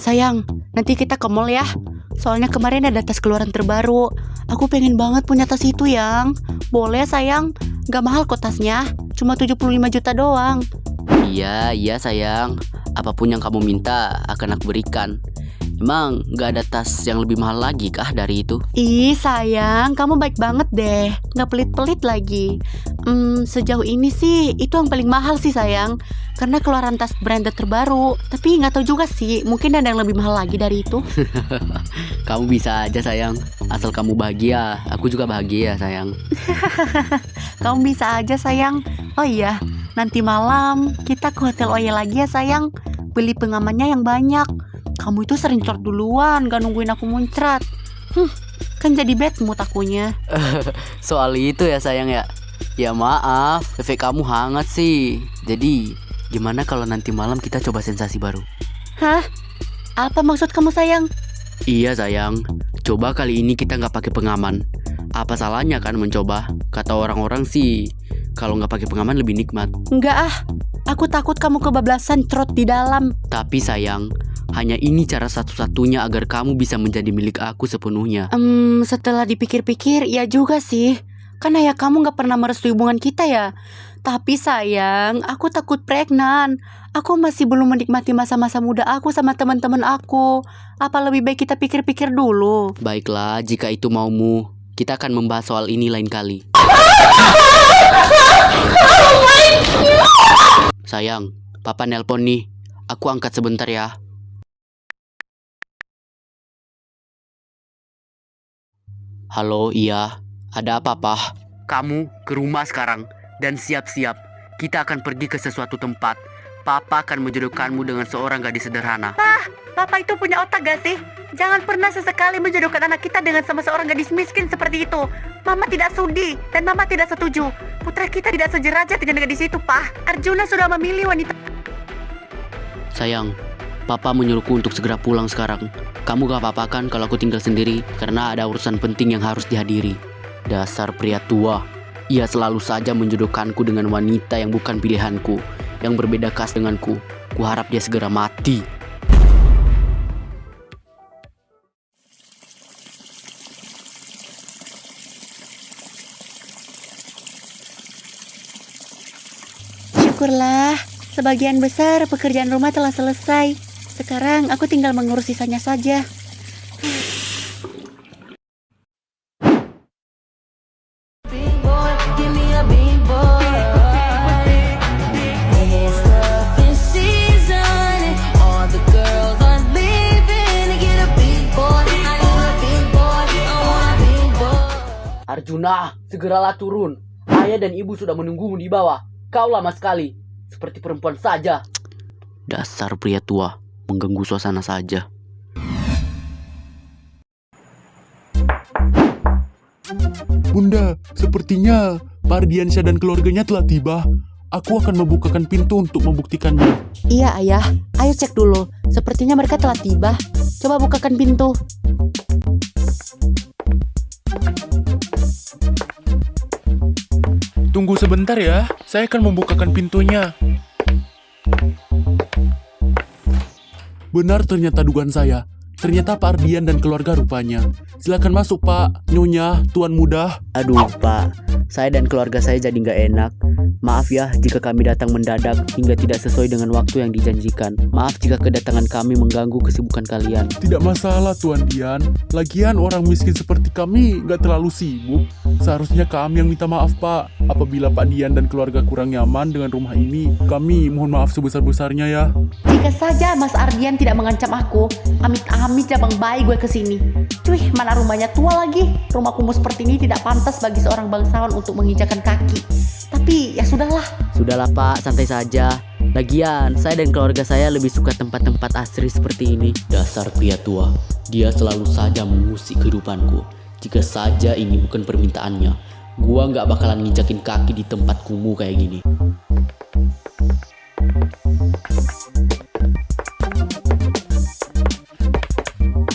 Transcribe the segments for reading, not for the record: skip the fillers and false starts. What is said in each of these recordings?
Sayang, nanti kita ke mall ya. Soalnya kemarin ada tas keluaran terbaru. Aku pengen banget punya tas itu, Yang. Boleh, sayang? Gak mahal kok tasnya. Cuma 75 juta doang. Iya sayang. Apapun yang kamu minta akan aku berikan. Emang gak ada tas yang lebih mahal lagi kah dari itu? Ih, sayang, kamu baik banget deh. Gak pelit-pelit lagi. Sejauh ini sih, itu yang paling mahal sih, sayang. Karena keluaran tas branded terbaru. Tapi gak tahu juga sih, mungkin ada yang lebih mahal lagi dari itu. Kamu bisa aja sayang. Asal kamu bahagia, aku juga bahagia sayang. Kamu bisa aja, sayang. Oh iya, nanti malam kita ke Hotel Oye lagi ya, sayang. Beli pengamannya yang banyak. Kamu itu sering cort duluan, gak nungguin aku muncrat. Kan jadi bad mood akunya. Soal itu ya sayang ya. Ya maaf, efek kamu hangat sih. Jadi gimana kalau nanti malam kita coba sensasi baru? Hah? Apa maksud kamu, sayang? Iya sayang, coba kali ini kita gak pakai pengaman. Apa salahnya kan mencoba? Kata orang-orang sih, kalau gak pakai pengaman lebih nikmat. Enggak ah, aku takut kamu kebablasan trot di dalam. Tapi sayang, hanya ini cara satu-satunya agar kamu bisa menjadi milik aku sepenuhnya. Setelah dipikir-pikir, ya juga sih. Kan ayah kamu gak pernah merestui hubungan kita ya. Tapi sayang, aku takut pregnan. Aku masih belum menikmati masa-masa muda aku sama teman-teman aku. Apa lebih baik kita pikir-pikir dulu? Baiklah, jika itu maumu, kita akan membahas soal ini lain kali. Sayang, papa nelpon nih. Aku angkat sebentar ya. Halo, iya. Ada apa, Pah? Kamu ke rumah sekarang dan siap-siap. Kita akan pergi ke sesuatu tempat. Papa akan menjodohkanmu dengan seorang gadis sederhana. Papa itu punya otak gak sih? Jangan pernah sesekali menjodohkan anak kita dengan sama seorang gadis miskin seperti itu. Mama tidak sudi dan Mama tidak setuju. Putra kita tidak sederajat dengan gadis itu, Pak. Arjuna sudah memilih wanita. Sayang, Papa menyuruhku untuk segera pulang sekarang. Kamu gak apa-apa kan kalau aku tinggal sendiri? Karena ada urusan penting yang harus dihadiri. Dasar pria tua. Ia selalu saja menjodohkanku dengan wanita yang bukan pilihanku, yang berbeda kas denganku. Kuharap dia segera mati. Syukurlah, sebagian besar pekerjaan rumah telah selesai. Sekarang aku tinggal mengurus sisanya saja. Arjuna, segeralah turun. Ayah dan ibu sudah menunggumu di bawah. Kau lama sekali, seperti perempuan saja. Dasar pria tua, mengganggu suasana saja. Bunda, sepertinya Pak Ardiansyah dan keluarganya telah tiba. Aku akan membukakan pintu untuk membuktikannya. Iya, Ayah. Ayo cek dulu. Sepertinya mereka telah tiba. Coba bukakan pintu. Tunggu sebentar ya, saya akan membukakan pintunya. Benar ternyata dugaan saya. Ternyata Pak Ardian dan keluarga rupanya. Silakan masuk Pak, Nyonya, Tuan Muda. Aduh Pak, saya dan keluarga saya jadi nggak enak. Maaf ya jika kami datang mendadak hingga tidak sesuai dengan waktu yang dijanjikan. Maaf jika kedatangan kami mengganggu kesibukan kalian. Tidak masalah Tuan Dian. Lagian orang miskin seperti kami nggak terlalu sibuk. Seharusnya kami yang minta maaf Pak. Apabila Pak Dian dan keluarga kurang nyaman dengan rumah ini, kami mohon maaf sebesar-besarnya ya. Jika saja Mas Ardian tidak mengancam aku, amit-amit cabang bayi gue kesini. Cuy, mana rumahnya tua lagi. Rumah kumuh seperti ini tidak pantas bagi seorang bangsawan untuk menginjakan kaki. Tapi ya sudahlah. Sudahlah Pak, santai saja. Lagian, saya dan keluarga saya lebih suka tempat-tempat asri seperti ini. Dasar pria tua, dia selalu saja mengusik kehidupanku. Jika saja ini bukan permintaannya, gua nggak bakalan nginjakin kaki di tempat kumuh kayak gini.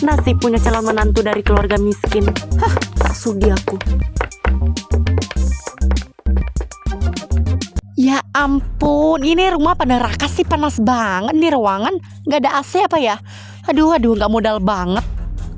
Nasib punya calon menantu dari keluarga miskin. Hah, tak sudi aku. Ya ampun, ini rumah pada neraka sih, panas banget nih ruangan. Gak ada AC apa ya? Aduh, nggak modal banget.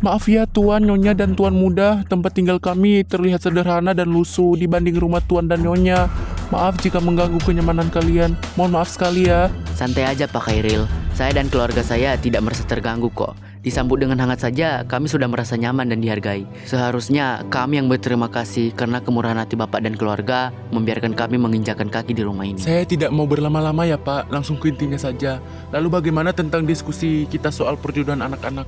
Maaf ya Tuan, Nyonya dan Tuan Muda, tempat tinggal kami terlihat sederhana dan lusuh dibanding rumah Tuan dan Nyonya. Maaf jika mengganggu kenyamanan kalian. Mohon maaf sekali ya. Santai aja Pak Khairil. Saya dan keluarga saya tidak merasa terganggu kok. Disambut dengan hangat saja, kami sudah merasa nyaman dan dihargai. Seharusnya kami yang berterima kasih karena kemurahan hati Bapak dan keluarga membiarkan kami menginjakan kaki di rumah ini. Saya tidak mau berlama-lama ya Pak, langsung ke intinya saja. Lalu bagaimana tentang diskusi kita soal perjodohan anak-anak?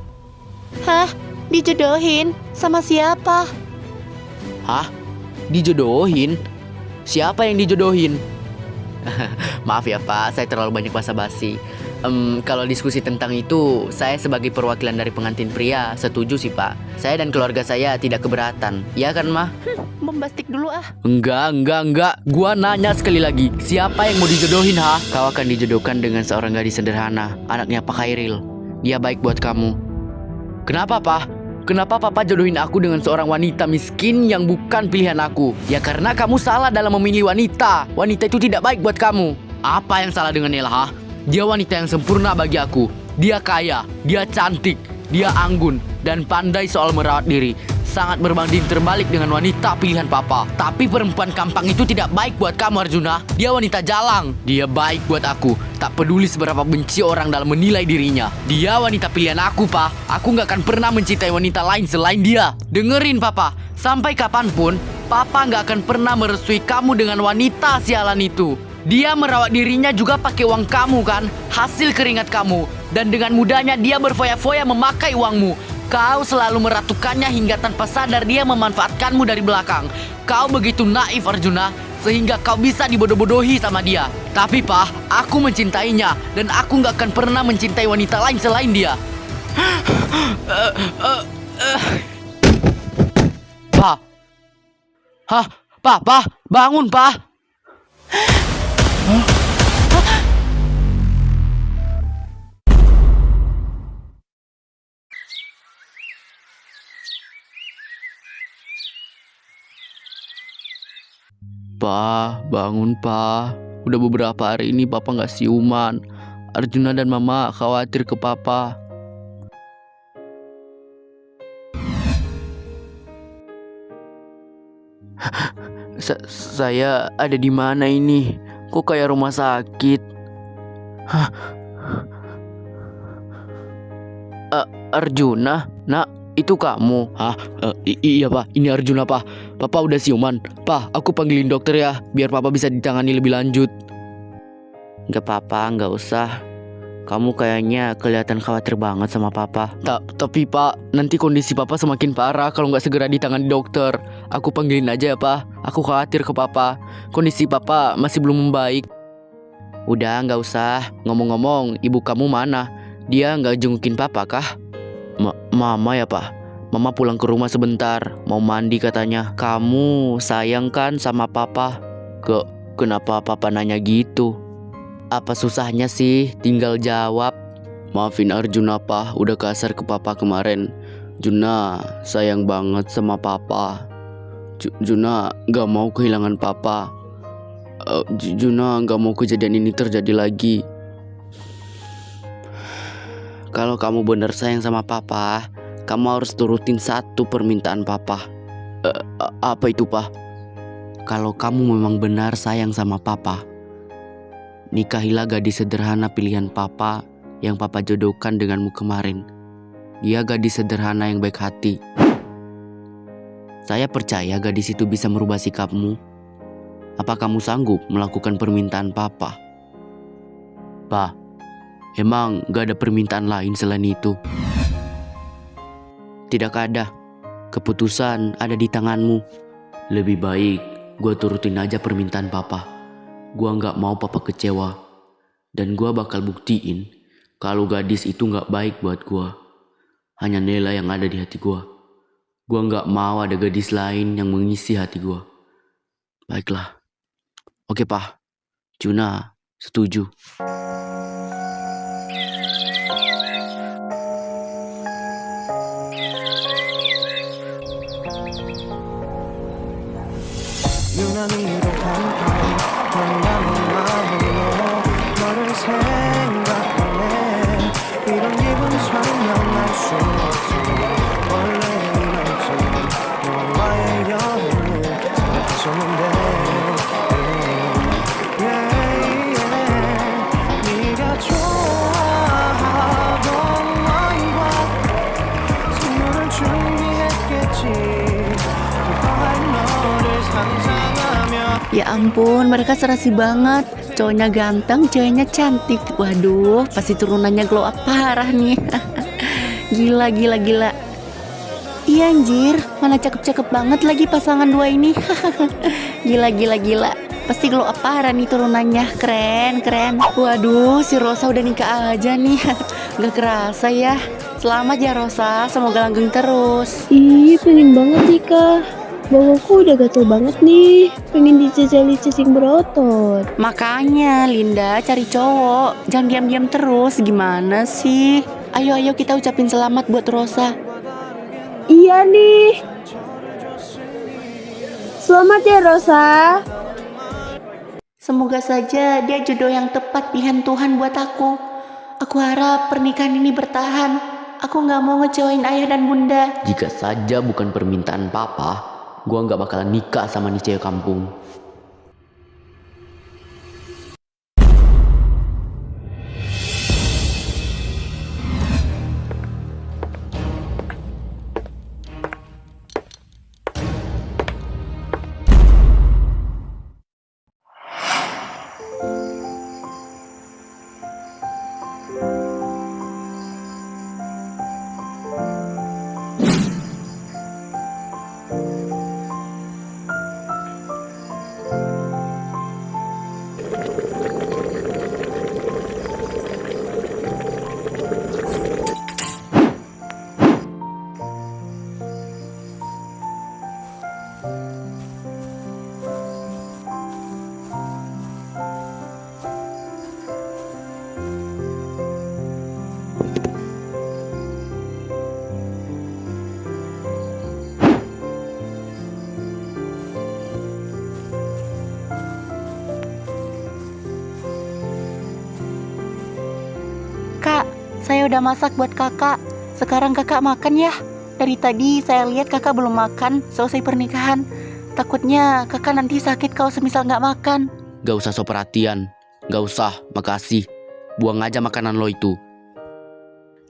Hah? Dijodohin? Sama siapa? Hah? Dijodohin? Siapa yang dijodohin? Maaf ya Pak, saya terlalu banyak basa-basi. Kalau diskusi tentang itu, saya sebagai perwakilan dari pengantin pria setuju sih Pak. Saya dan keluarga saya tidak keberatan. Ya kan Mah? Bombastik dulu ah. Enggak. Gua nanya sekali lagi, siapa yang mau dijodohin ha? Kau akan dijodohkan dengan seorang gadis sederhana, anaknya Pak Khairil. Dia baik buat kamu. Kenapa Pak? Kenapa Papa jodohin aku dengan seorang wanita miskin yang bukan pilihan aku? Ya karena kamu salah dalam memilih wanita. Wanita itu tidak baik buat kamu. Apa yang salah dengan Nela ha? Dia wanita yang sempurna bagi aku. Dia kaya, dia cantik, dia anggun, dan pandai soal merawat diri. Sangat berbanding terbalik dengan wanita pilihan Papa. Tapi perempuan kampang itu tidak baik buat kamu Arjuna. Dia wanita jalang. Dia baik buat aku. Tak peduli seberapa benci orang dalam menilai dirinya. Dia wanita pilihan aku Pak. Aku gak akan pernah mencintai wanita lain selain dia. Dengerin Papa. Sampai kapanpun Papa gak akan pernah merestui kamu dengan wanita sialan itu. Dia merawat dirinya juga pakai uang kamu kan, hasil keringat kamu. Dan dengan mudahnya dia berfoya-foya memakai uangmu. Kau selalu meratukannya hingga tanpa sadar dia memanfaatkanmu dari belakang. Kau begitu naif Arjuna, sehingga kau bisa dibodoh-bodohi sama dia. Tapi Pak, aku mencintainya. Dan aku gak akan pernah mencintai wanita lain selain dia. Pak. Hah? Pak, bangun Pak. Pa, bangun Pa. Udah beberapa hari ini Papa gak siuman. Arjuna dan Mama khawatir ke Papa. Saya ada di mana ini? Kok kayak rumah sakit? Hah? Arjuna? Nak, itu kamu? Hah? Iya Pak, ini Arjuna Pak. Papa udah siuman. Pak, aku panggilin dokter ya, biar Papa bisa ditangani lebih lanjut. Gak apa-apa, gak usah. Kamu kayaknya kelihatan khawatir banget sama Papa. Tapi Pak, nanti kondisi Papa semakin parah kalau gak segera ditangani dokter. Aku panggilin aja ya Pak. Aku khawatir ke Papa. Kondisi Papa masih belum membaik. Udah gak usah. Ngomong-ngomong, ibu kamu mana? Dia gak jengukin Papa kah? Mama ya Pak. Mama pulang ke rumah sebentar, mau mandi katanya. Kamu sayang kan sama Papa? Kenapa Papa nanya gitu? Apa susahnya sih? Tinggal jawab. Maafin Arjuna Pak, udah kasar ke Papa kemarin. Juna sayang banget sama Papa. Juna gak mau kehilangan Papa. Juna gak mau kejadian ini terjadi lagi. Kalau kamu benar sayang sama Papa, kamu harus turutin satu permintaan Papa. Apa itu Pak? Kalau kamu memang benar sayang sama Papa, nikahilah gadis sederhana pilihan Papa yang Papa jodohkan denganmu kemarin. Dia gadis sederhana yang baik hati. Saya percaya gadis itu bisa merubah sikapmu. Apa kamu sanggup melakukan permintaan Papa? Pa, emang gak ada permintaan lain selain itu? Tidak ada. Keputusan ada di tanganmu. Lebih baik gua turutin aja permintaan Papa. Gua gak mau Papa kecewa. Dan gua bakal buktiin kalau gadis itu gak baik buat gua. Hanya Nela yang ada di hati gua. Gua gak mau ada gadis lain yang mengisi hati gua. Baiklah. Oke Pak. Juna setuju. 유난히도 깜깜 한가는 마음으로 너를 생각하네 이런 기분 전혀 있었는데 네가 좋아하던 와인과 선물을 준비했겠지 그동안 너를 상상하며 Ya ampun, mereka serasi banget. Cowoknya ganteng, ceweknya cantik. Waduh, pasti turunannya glow up parah nih. Gila, gila, gila. Iya anjir, mana cakep-cakep banget lagi pasangan dua ini. Gila, gila, gila. Pasti glow up parah nih turunannya. Keren, keren. Waduh, si Rosa udah nikah aja nih. Gak kerasa ya. Selamat ya Rosa, semoga langgeng terus. Ih, pengen banget nikah. Bawahku udah gatel banget nih. Pengen dijajali cacing berotot. Makanya Linda cari cowok, jangan diam-diam terus. Gimana sih? Ayo, ayo kita ucapin selamat buat Rosa. Iya nih. Selamat ya Rosa. Semoga saja dia jodoh yang tepat pilihan Tuhan buat aku. Aku harap pernikahan ini bertahan. Aku gak mau ngecewain ayah dan bunda. Jika saja bukan permintaan papa, gua nggak bakalan nikah sama nih cewek kampung. Kak, saya udah masak buat kakak. Sekarang kakak makan ya. Dari tadi saya lihat kakak belum makan selesai pernikahan. Takutnya kakak nanti sakit kalau semisal nggak makan. Gak usah so perhatian, gak usah, makasih. Buang aja makanan lo itu.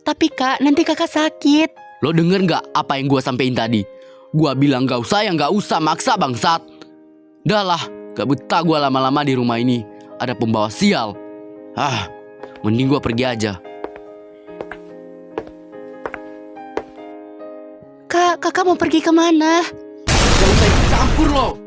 Tapi kak, nanti kakak sakit. Lo denger gak apa yang gua sampein tadi? Gua bilang gak usah yang gak usah, maksa bangsat. Dah lah, gak betah gua lama-lama di rumah ini. Ada pembawa sial. Mending gua pergi aja. Kak, kakak mau pergi kemana? Gak usah ikut campur lo.